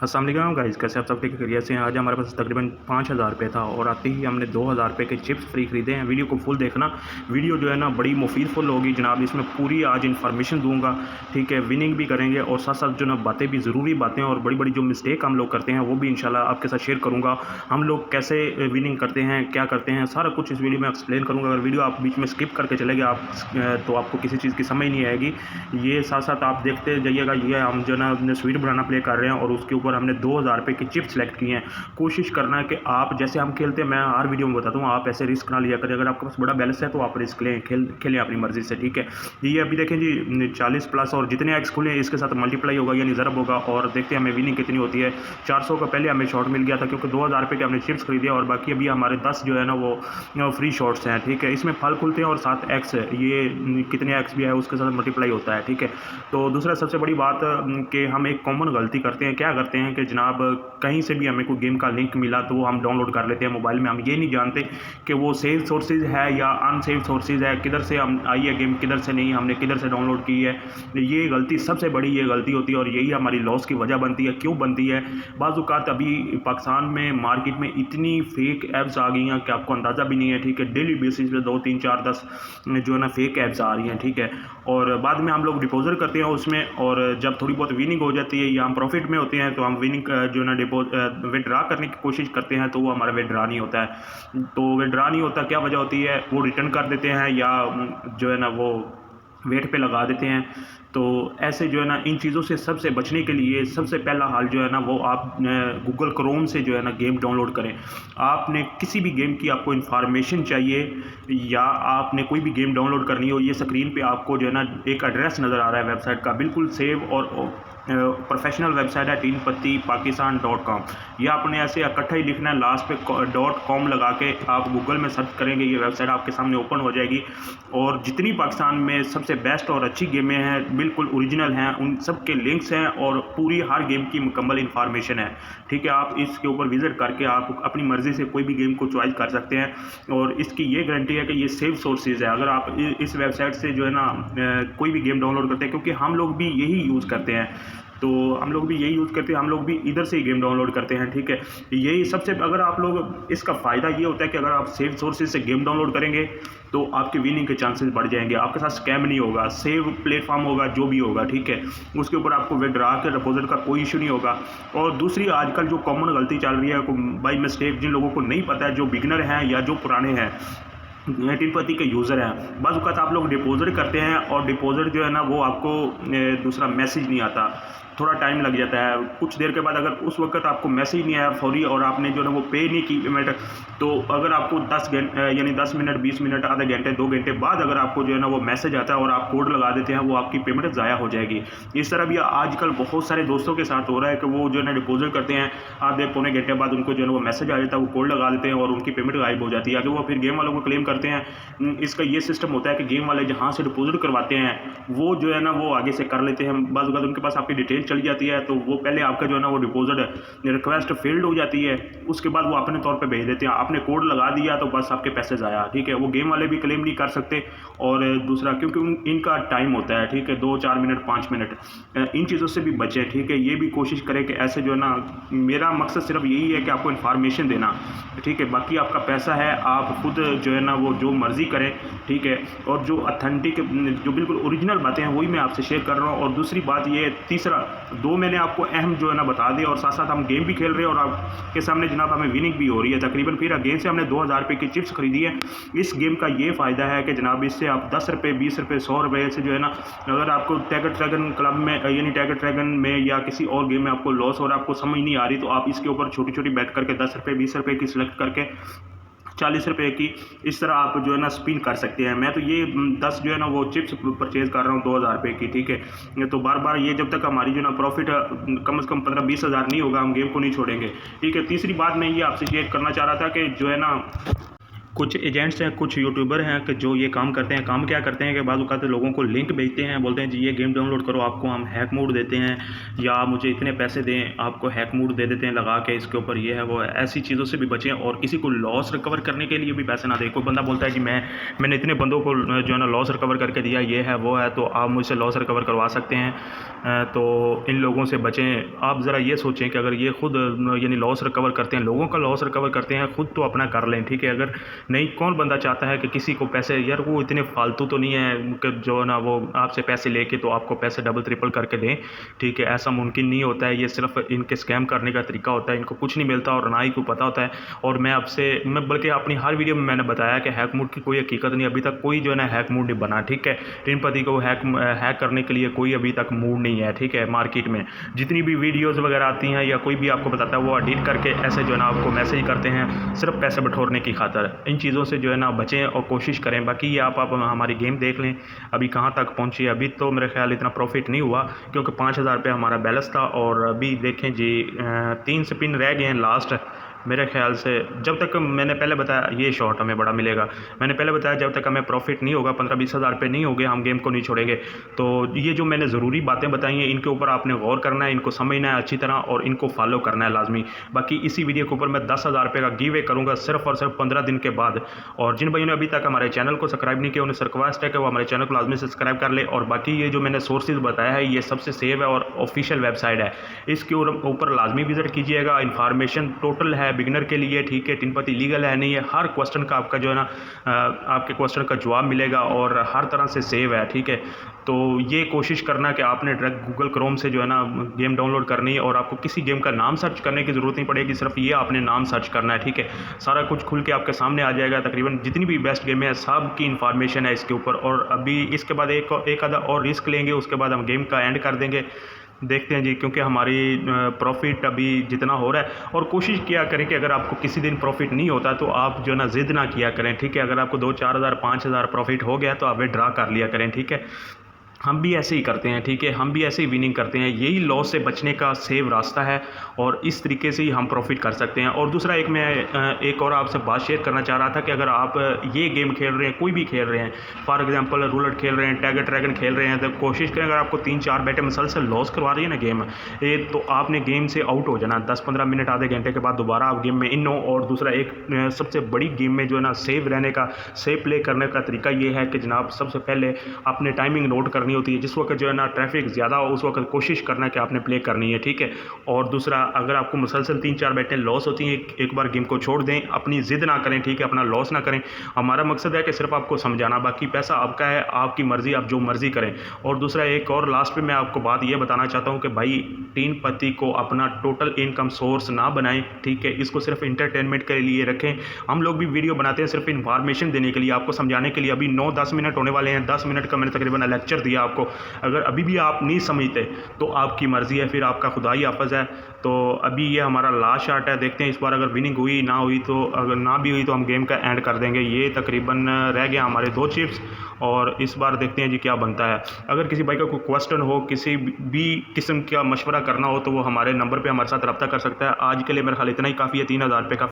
अस्सलाम वालेकुम गाइस, कैसे आप सब ठीक करिए से हैं। आज हमारे पास तकरीबन 5,000 रुपये था और आते ही हमने 2,000 रुपये के चिप्स फ्री खरीदे हैं। वीडियो को फुल देखना, वीडियो जो है ना बड़ी मुफीद फुल होगी जनाब। इसमें पूरी आज इन्फॉर्मेशन दूंगा, ठीक है। विनिंग भी करेंगे और साथ साथ जो ना बातें भी ज़रूरी बातें और बड़ी बड़ी जो मिस्टेक हम लोग करते हैं वो भी इंशाल्लाह आपके साथ शेयर करूँगा। हम लोग कैसे विनिंग करते हैं, क्या करते हैं, सारा कुछ इस वीडियो में एक्सप्लेन करूँगा। अगर वीडियो आप बीच में स्किप करके चले गए आप तो आपको किसी चीज़ की समझ नहीं आएगी। ये साथ साथ आप देखते जाइएगा। ये हम जो ना स्वीट बनाना प्ले कर रहे हैं और उसके ऊपर हमने 2,000 रुपये की चिप्स सेलेक्ट किए हैं। कोशिश करना है कि आप जैसे हम खेलते हैं, मैं हर वीडियो में बताता हूँ, आप ऐसे रिस्क ना लिया करें। अगर आपके पास बड़ा बैलेंस है तो आप रिस्क लें, खेलें अपनी मर्जी से, ठीक है। ये अभी देखें जी 40 प्लस और जितने एक्स खुले इसके साथ मल्टीप्लाई होगा यानी ज़रब होगा। और देखते हैं हमें विनिंग कितनी होती है। 400 का पहले हमें शॉट मिल गया था क्योंकि 2,000 रुपये के हमने चिप्स खरीदे और बाकी अभी हमारे 10 जो है ना वो फ्री शॉट्स हैं, ठीक है। इसमें फल खुलते हैं और 7 एक्स, ये कितने एक्स भी है उसके साथ मल्टीप्लाई होता है, ठीक है। तो दूसरा सबसे बड़ी बात कि हम एक कॉमन गलती करते हैं। क्या करते हैं कि जनाब कहीं से भी हमें कोई गेम का लिंक मिला तो वो हम डाउनलोड कर लेते हैं मोबाइल में। हम ये नहीं जानते कि वो सेव सोर्सेज है या अनसेव सोर्सेज है, किधर से हम आई है गेम, किधर से नहीं, हमने किधर से डाउनलोड की है। ये गलती सबसे बड़ी ये गलती होती है और यही हमारी लॉस की वजह बनती है। क्यों बनती है? बाज़-औक़ात अभी पाकिस्तान में मार्केट में इतनी फेक ऐप्स आ गई हैं कि आपको अंदाज़ा भी नहीं है, ठीक है। डेली बेसिस पे 2, 3, 4, 10 जो है ना फेक ऐप्स आ रही हैं, ठीक है। और बाद में हम लोग डिपॉजिट करते हैं उसमें और जब थोड़ी बहुत विनिंग हो जाती है या हम प्रॉफिट में होते हैं तो हम विनिंग जो है ना विड्रा करने की कोशिश करते हैं तो वो हमारा विड्रा नहीं होता है। तो विड्रा नहीं होता, क्या वजह होती है? वो रिटर्न कर देते हैं या जो है ना वो वेट पे लगा देते हैं। तो ऐसे जो है ना इन चीज़ों से सबसे बचने के लिए सबसे पहला हाल जो है ना वो आप गूगल क्रोम से जो है ना गेम डाउनलोड करें। आपने किसी भी गेम की आपको इन्फॉर्मेशन चाहिए या आपने कोई भी गेम डाउनलोड करनी हो, ये स्क्रीन पे आपको जो है ना एक एड्रेस नज़र आ रहा है वेबसाइट का, बिल्कुल सेव और प्रोफेशनल वेबसाइट है teenpattiPakistan.com। ये आपने ऐसे इकट्ठा ही लिखना है, लास्ट पे .com लगा के आप गूगल में सर्च करेंगे, ये वेबसाइट आपके सामने ओपन हो जाएगी। और जितनी पाकिस्तान में सबसे बेस्ट और अच्छी गेमें हैं, बिल्कुल ओरिजिनल हैं, उन सब के लिंक्स हैं और पूरी हर गेम की मुकम्मल इन्फॉर्मेशन है, ठीक है। आप इसके ऊपर विजिट करके आप अपनी मर्ज़ी से कोई भी गेम को चॉइस कर सकते हैं और इसकी ये गारंटी है कि ये सेफ सोर्सेज है। अगर आप इस वेबसाइट से जो है ना कोई भी गेम डाउनलोड करते हैं, क्योंकि हम लोग भी यही यूज़ करते हैं, तो हम लोग भी यही यूज़ करते हैं, हम लोग भी इधर से ही गेम डाउनलोड करते हैं, ठीक है। यही सबसे अगर आप लोग इसका फ़ायदा ये होता है कि अगर आप सेफ सोर्सेज से गेम डाउनलोड करेंगे तो आपके विनिंग के चांसेस बढ़ जाएंगे, आपके साथ स्कैम नहीं होगा, सेव प्लेटफॉर्म होगा जो भी होगा, ठीक है। उसके ऊपर आपको विड्रा के डिपॉजिट का कोई इशू नहीं होगा। और दूसरी आजकल जो कॉमन गलती चल रही है बाई मिस्टेक, जिन लोगों को नहीं पता है, जो बिगनर हैं या जो पुराने हैं, टीनपत्ती के यूज़र हैं, बस वक़्त आप लोग डिपॉजिट करते हैं और डिपॉजिट जो है ना वो आपको दूसरा मैसेज नहीं आता, थोड़ा टाइम लग जाता है। कुछ देर के बाद अगर उस वक्त आपको मैसेज नहीं आया फौरी और आपने जो है वो पे नहीं की पेमेंट, तो अगर आपको 10 घंटे यानी 10 मिनट, 20 मिनट, आधे घंटे, 2 घंटे बाद अगर आपको जो है ना वो मैसेज आता है और आप कोड लगा देते हैं, वो आपकी पेमेंट ज़ाया हो जाएगी। इस तरह भी आजकल बहुत सारे दोस्तों के साथ हो रहा है कि वो जो है ना डिपॉजिट करते हैं, आधे पौने घंटे बाद उनको जो है वो मैसेज आ जाता है, वो कोड लगा देते हैं और उनकी पेमेंट गायब हो जाती है। आगे वो फिर गेम वालों को क्लेम करते हैं। इसका ये सिस्टम होता है कि गेम वाले जहाँ से डिपॉजिट करवाते हैं वो जो है ना वो आगे से कर लेते हैं। बस अगर उनके पास आपकी डिटेल चली जाती है तो वो पहले आपका जो है ना वो डिपॉजिट रिक्वेस्ट फेल्ड हो जाती है, उसके बाद वो अपने तौर पे भेज देते हैं। आपने कोड लगा दिया तो बस आपके पैसे ज़ाया, ठीक है। वो गेम वाले भी क्लेम नहीं कर सकते। और दूसरा क्योंकि इनका टाइम होता है, ठीक है, 2, 4 मिनट, 5 मिनट, इन चीज़ों से भी बचें, ठीक है। ये भी कोशिश करें कि ऐसे जो है ना, मेरा मकसद सिर्फ यही है कि आपको इन्फॉर्मेशन देना, ठीक है। बाकी आपका पैसा है, आप खुद जो है ना वो जो मर्ज़ी करें, ठीक है। और जो ऑथेंटिक जो बिल्कुल ओरिजिनल बातें हैं वही मैं आपसे शेयर कर रहा हूँ। और दूसरी बात ये, तीसरा, 2 मैंने आपको अहम जो है ना बता दिया और साथ साथ हम गेम भी खेल रहे हैं और आपके सामने जनाब हमें विनिंग भी हो रही है तकरीबन। फिर अगेन से हमने 2,000 रुपये की चिप्स खरीदी है। इस गेम का ये फ़ायदा है कि जनाब इससे आप 10 रुपये, 20 रुपये, 100 रुपये से जो है ना, अगर आपको टैगर ड्रैगन क्लब में यानी टैगर ड्रैगन में या किसी और गेम में आपको लॉस और आपको समझ नहीं आ रही, तो आप इसके ऊपर छोटी छोटी बैट करके 10 रुपये, 20 रुपये की सिलेक्ट करके 40 रुपये की इस तरह आप जो है ना स्पिन कर सकते हैं। मैं तो ये 10 जो है ना वो चिप्स परचेज़ कर रहा हूँ 2,000 रुपये की, ठीक है। तो बार बार ये जब तक हमारी जो ना प्रॉफिट कम से कम 15-20 हज़ार नहीं होगा, हम गेम को नहीं छोड़ेंगे, ठीक है। तीसरी बात मैं ये आपसे शेयर करना चाह रहा था कि जो है ना कुछ एजेंट्स हैं, कुछ यूट्यूबर हैं कि जो ये काम करते हैं। काम क्या करते हैं कि बाज़ औक़ात लोगों को लिंक भेजते हैं, बोलते हैं जी ये गेम डाउनलोड करो, आपको हम हैक मोड देते हैं, या मुझे इतने पैसे दें, आपको हैक मोड दे देते हैं लगा के इसके ऊपर, ये है वो है। ऐसी चीज़ों से भी बचें और किसी को लॉस रिकवर करने के लिए भी पैसे ना दें। कोई बंदा बोलता है जी मैंने इतने बंदों को जो है ना लॉस रिकवर करके दिया, ये है वो है, तो आप मुझसे लॉस रिकवर करवा सकते हैं। तो इन लोगों से बचें। आप ज़रा ये सोचें कि अगर ये खुद यानी लॉस रिकवर करते हैं, लोगों का लॉस रिकवर करते हैं, खुद तो अपना कर लें, ठीक है। अगर नहीं, कौन बंदा चाहता है कि किसी को पैसे, यार वो इतने फालतू तो नहीं है कि जो है ना वो आपसे पैसे लेके तो आपको पैसे डबल ट्रिपल करके दें, ठीक है। ऐसा मुमकिन नहीं होता है, ये सिर्फ इनके स्कैम करने का तरीका होता है। इनको कुछ नहीं मिलता और ना ही को पता होता है। और मैं बल्कि अपनी हर वीडियो में मैंने बताया कि हैक मोड की कोई हकीकत नहीं, अभी तक कोई जो है ना हैक मोड नहीं बना, ठीक है। टिनपति को हैक करने के लिए कोई अभी तक मूड नहीं है, ठीक है। मार्केट में जितनी भी वीडियोज़ वगैरह आती हैं या कोई भी आपको बताता है, वो एडिट करके ऐसे जो है ना आपको मैसेज करते हैं सिर्फ पैसे बटोरने की खातिर। इन चीज़ों से जो है ना बचें और कोशिश करें। बाकी ये आप हमारी गेम देख लें अभी कहाँ तक पहुँची। अभी तो मेरे ख्याल इतना प्रॉफिट नहीं हुआ क्योंकि 5,000 रुपये हमारा बैलेंस था। और अभी देखें जी 3 स्पिन रह गए हैं लास्ट। मेरे ख्याल से जब तक मैंने पहले बताया ये शॉट हमें बड़ा मिलेगा, मैंने पहले बताया जब तक हमें प्रॉफिट नहीं होगा, 15-20 हज़ार रुपये नहीं होंगे, हम गेम को नहीं छोड़ेंगे। तो ये जो मैंने ज़रूरी बातें बताई हैं इनके ऊपर आपने गौर करना है, इनको समझना है अच्छी तरह और इनको फॉलो करना है लाजमी। बाकी इसी वीडियो के ऊपर मैं 10,000 रुपये का गिव अवे करूँगा सिर्फ और सिर्फ 15 दिन के बाद। और जिन भाइयों ने अभी तक हमारे चैनल को सब्सक्राइब नहीं किया उन्हें रिक्वेस्ट है कि वो हमारे चैनल को लाजमी सब्सक्राइब कर ले। और बाकी ये जो मैंने सोर्सेज बताया है ये सबसे सेव है और ऑफिशियल वेबसाइट है, इसके ऊपर लाजमी विजिट कीजिएगा। इन्फॉर्मेशन टोटल है बिगिनर के लिए, ठीक है। टिनपति लीगल है नहीं है, हर क्वेश्चन का आपका जो है ना आपके क्वेश्चन का जवाब मिलेगा और हर तरह से सेव है, ठीक है। तो ये कोशिश करना कि आपने डायरेक्ट गूगल क्रोम से जो है ना गेम डाउनलोड करनी है और आपको किसी गेम का नाम सर्च करने की ज़रूरत नहीं पड़ेगी, सिर्फ ये आपने नाम सर्च करना है, ठीक है। सारा कुछ खुल के आपके सामने आ जाएगा, तकरीबन जितनी भी बेस्ट गेम है सब की इन्फॉर्मेशन है इसके ऊपर। और अभी इसके बाद एक आधा और रिस्क लेंगे, उसके बाद हम गेम का एंड कर देंगे। देखते हैं जी, क्योंकि हमारी प्रॉफिट अभी जितना हो रहा है। और कोशिश किया करें कि अगर आपको किसी दिन प्रॉफिट नहीं होता तो आप जो है ना ज़िद ना किया करें, ठीक है। अगर आपको 2-4 हज़ार 5,000 प्रॉफिट हो गया तो आप विड्रॉ कर लिया करें, ठीक है। हम भी ऐसे ही करते हैं, ठीक है। हम भी ऐसे ही विनिंग करते हैं, यही लॉस से बचने का सेव रास्ता है और इस तरीके से ही हम प्रॉफिट कर सकते हैं। और दूसरा एक और आपसे बात शेयर करना चाह रहा था कि अगर आप ये गेम खेल रहे हैं, कोई भी खेल रहे हैं, फॉर एग्जांपल रूलेट खेल रहे हैं, टैगर ड्रैगन खेल रहे हैं, तो कोशिश करें अगर आपको 3-4 बैठे मसलसल लॉस करवा रही है ना गेम तो आपने गेम से आउट हो जाना। 10-15 मिनट आधे घंटे के बाद दोबारा आप गेम में इन हो। और दूसरा एक सबसे बड़ी गेम में जो है ना सेव रहने का, सेव प्ले करने का तरीका ये है कि जनाब सबसे पहले आपने टाइमिंग नोट करनी होती है। जिस वक्त जो है ना ट्रैफिक ज़्यादा हो उस वक्त कोशिश करना है कि आपने प्ले करनी है, ठीक है। और दूसरा अगर आपको मुसलसल 3-4 बैटें लॉस होती हैं, एक बार गेम को छोड़ दें, अपनी ज़िद ना करें, ठीक है, अपना लॉस ना करें। हमारा मकसद है कि सिर्फ आपको समझाना, बाकी पैसा आपका है, आपकी मर्ज़ी, आप जो मर्ज़ी करें। और दूसरा एक और लास्ट में मैं आपको बात ये बताना चाहता हूँ कि भाई टिनपति को अपना टोटल इनकम सोर्स ना बनाएं, ठीक है। इसको सिर्फ इंटरटेनमेंट के लिए रखें। हम लोग भी वीडियो बनाते हैं सिर्फ इन्फॉर्मेशन देने के लिए, आपको समझाने के लिए। अभी 9-10 मिनट होने वाले हैं, 10 मिनट का मैंने तकरीबन लेक्चर दिया आपको। अगर अभी भी आप नहीं समझते तो आपकी मर्ज़ी है, फिर आपका खुदा ही हाफ़िज़ है। तो अभी ये हमारा लास्ट शॉट है, देखते हैं इस बार अगर विनिंग हुई ना हुई तो, अगर ना भी हुई तो हम गेम का एंड कर देंगे। ये तकरीबन रह गया हमारे 2 चिप्स और इस बार देखते हैं जी क्या बनता है। अगर किसी भाई का कोई क्वेश्चन हो, किसी भी किस्म का मशवरा करना हो तो वो हमारे नंबर पर हमारे साथ रब्ता कर सकता है। आज के लिए मेरे ख्याल इतना ही काफ़ी है, 3,000 रुपये का